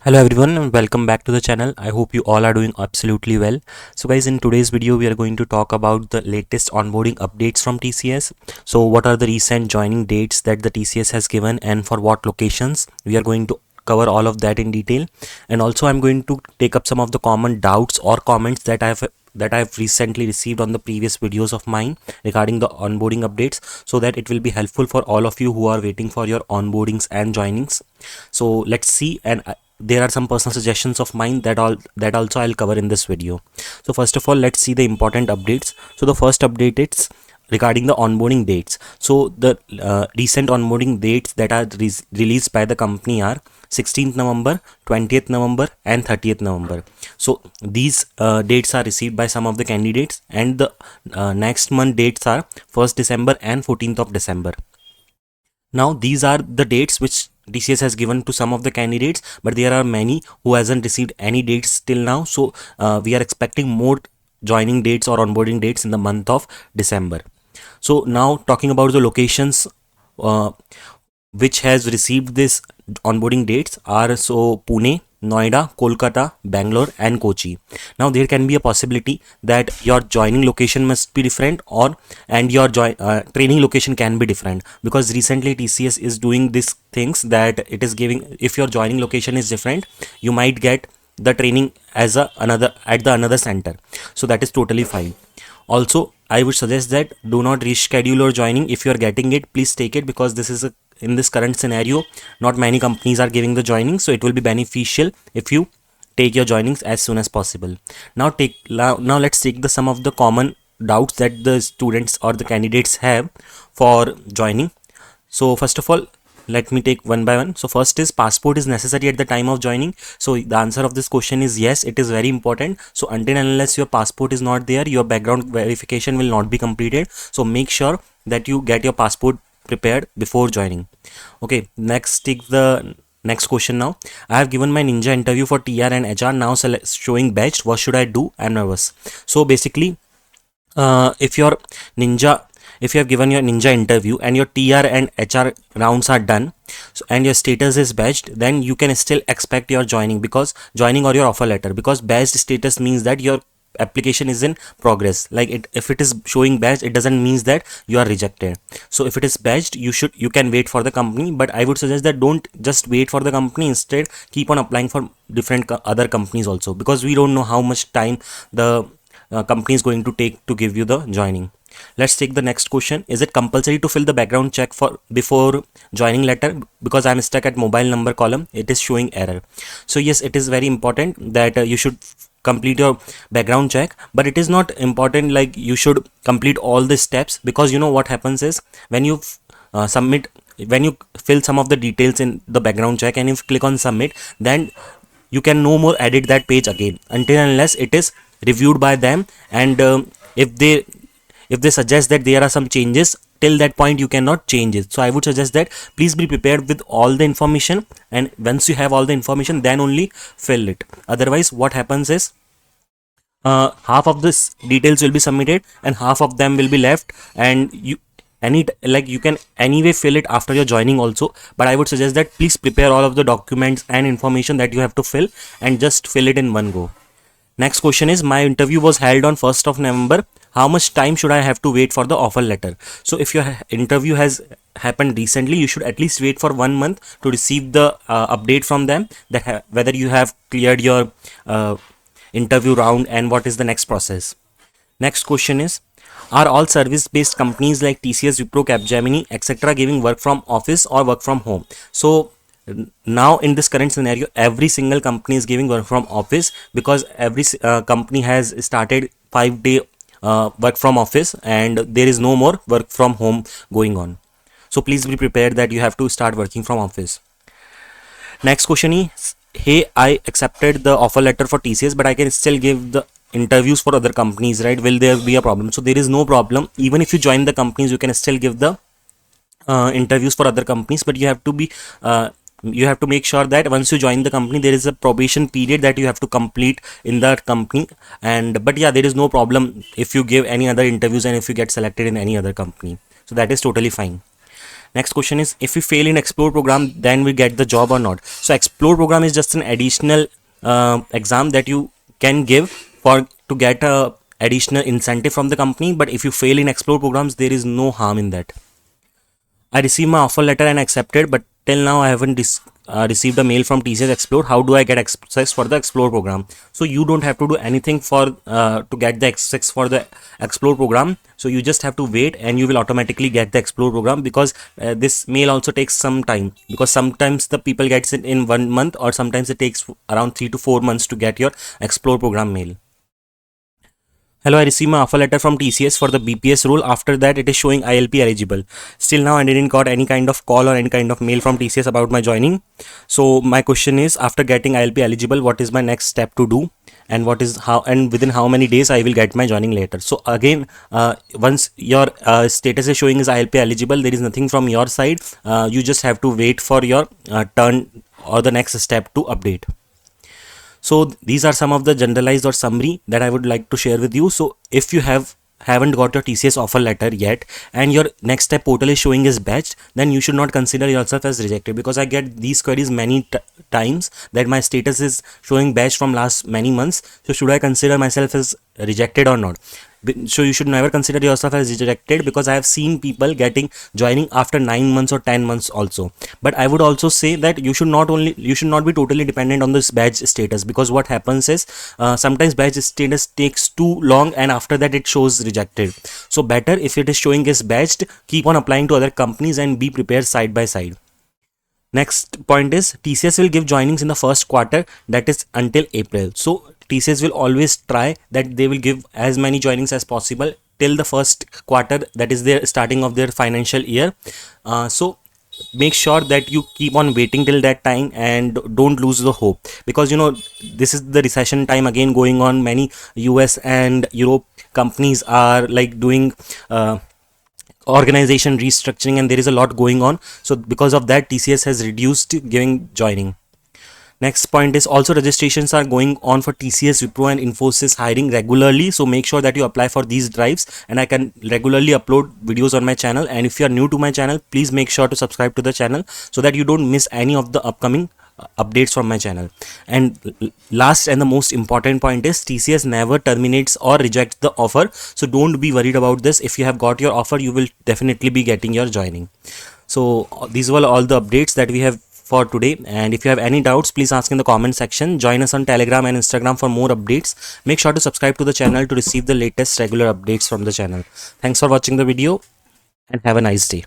Hello everyone and welcome back to the channel. I hope you all are doing absolutely well. So guys, in today's video we are going to talk about the latest onboarding updates from TCS. So what are the recent joining dates that the TCS has given and for what locations? We are going to cover all of that in detail, and also I'm going to take up some of the common doubts or comments that I've recently received on the previous videos of mine regarding the onboarding updates, so that it will be helpful for all of you who are waiting for your onboardings and joinings. So let's see, and there are some personal suggestions of mine that also I'll cover in this video. So first of all, let's see the important updates. So the first update is regarding the onboarding dates. So the recent onboarding dates that are released by the company are 16th November, 20th November and 30th November. So these dates are received by some of the candidates, and the next month dates are 1st December and 14th of December. Now these are the dates which TCS has given to some of the candidates, but there are many who hasn't received any dates till now. So we are expecting more joining dates or onboarding dates in the month of December. So now talking about the locations uh, which has received this onboarding dates are Pune, Noida, Kolkata, Bangalore and Kochi. Now there can be a possibility that your joining location must be different, and your training location can be different, because recently TCS is doing these things that it is giving, if your joining location is different, you might get the training as another center. So that is totally fine. Also, I would suggest that do not reschedule your joining. If you are getting it, please take it, because in this current scenario, not many companies are giving the joining, so it will be beneficial if you take your joinings as soon as possible. Now let's take some of the common doubts that the students or the candidates have for joining. So first of all, let me take one by one. So first is, passport is necessary at the time of joining. So the answer of this question is yes, it is very important. So until and unless your passport is not there, your background verification will not be completed. So make sure that you get your passport prepared before joining. Okay, next take the next question. Now I have given my ninja interview for TR and HR, now showing badged. What should I do? I'm nervous. So basically, if your ninja if you have given your ninja interview and your TR and HR rounds are done, so, and your status is badged, then you can still expect your joining or your offer letter, because badged status means that your application is in progress. If it is showing badged, it doesn't mean that you are rejected. So if it is badged, you can wait for the company, but I would suggest that don't just wait for the company. Instead, keep on applying for different other companies also, because we don't know how much time the company is going to take to give you the joining. Let's take the next question. Is it compulsory to fill the background check for before joining letter? Because I'm stuck at mobile number column, it is showing error. So yes, it is very important that you should complete your background check, but it is not important like you should complete all the steps, because you know what happens is, when you when you fill some of the details in the background check and if you click on submit, then you can no more edit that page again until unless it is reviewed by them, and if they suggest that there are some changes, till that point you cannot change it. So I would suggest that please be prepared with all the information, and once you have all the information, then only fill it. Otherwise what happens is, half of this details will be submitted and half of them will be left, and you can anyway fill it after your joining also, but I would suggest that please prepare all of the documents and information that you have to fill and just fill it in one go. Next question is, my interview was held on 1st of November. How much time should I have to wait for the offer letter? So if your interview has happened recently, you should at least wait for 1 month to receive the update from them that whether you have cleared your interview round and what is the next process. Next question is, are all service-based companies like TCS, Wipro, Capgemini, etc. giving work from office or work from home? So now in this current scenario, every single company is giving work from office, because every company has started 5-day work from office, and there is no more work from home going on. So please be prepared that you have to start working from office. Next question is, hey, I accepted the offer letter for TCS, but I can still give the interviews for other companies, right? Will there be a problem? So there is no problem. Even if you join the companies, you can still give the interviews for other companies, but you have to make sure that once you join the company, there is a probation period that you have to complete in that company. But yeah, there is no problem if you give any other interviews and if you get selected in any other company. So that is totally fine. Next question is, if we fail in explore program, then we get the job or not? So explore program is just an additional exam that you can give for to get a additional incentive from the company. But if you fail in explore programs, there is no harm in that. I received my offer letter and accepted, but till now I haven't received a mail from TCS Explore. How do I get access for the Explore program? So you don't have to do anything for to get the access for the Explore program. So you just have to wait, and you will automatically get the Explore program, because this mail also takes some time, because sometimes the people gets it in 1 month, or sometimes it takes around 3 to 4 months to get your Explore program mail. Hello, I received my offer letter from TCS for the BPS role. After that, it is showing ILP eligible. Still now, I didn't got any kind of call or any kind of mail from TCS about my joining. So my question is, after getting ILP eligible, what is my next step to do? And what is how, and within how many days I will get my joining letter? So again, once your status is showing is ILP eligible, there is nothing from your side. You just have to wait for your turn or the next step to update. So these are some of the generalized or summary that I would like to share with you. So if you haven't got your TCS offer letter yet, and your next step portal is showing is batched, then you should not consider yourself as rejected, because I get these queries many times that my status is showing batched from last many months. So should I consider myself as rejected or not? So you should never consider yourself as rejected, because I have seen people getting joining after 9 months or 10 months also. But I would also say that you should not be totally dependent on this badge status, because what happens is sometimes badge status takes too long, and after that it shows rejected. So better, if it is showing as badged, keep on applying to other companies and be prepared side by side. Next point is, TCS will give joinings in the first quarter, that is until April. So TCS will always try that they will give as many joinings as possible till the first quarter, that is their starting of their financial year. So make sure that you keep on waiting till that time, and don't lose the hope, because this is the recession time again going on. Many US and Europe companies are like doing organization restructuring, and there is a lot going on. So because of that, TCS has reduced giving joining. Next point is, also registrations are going on for TCS, Wipro and Infosys hiring regularly. So make sure that you apply for these drives, and I can regularly upload videos on my channel. And if you are new to my channel, please make sure to subscribe to the channel so that you don't miss any of the upcoming updates from my channel. And last and the most important point is, TCS never terminates or rejects the offer. So don't be worried about this. If you have got your offer, you will definitely be getting your joining. So these were all the updates that we have for today, and if you have any doubts, please ask in the comment section. Join us on Telegram and Instagram for more updates. Make sure to subscribe to the channel to receive the latest regular updates from the channel. Thanks for watching the video, and have a nice day.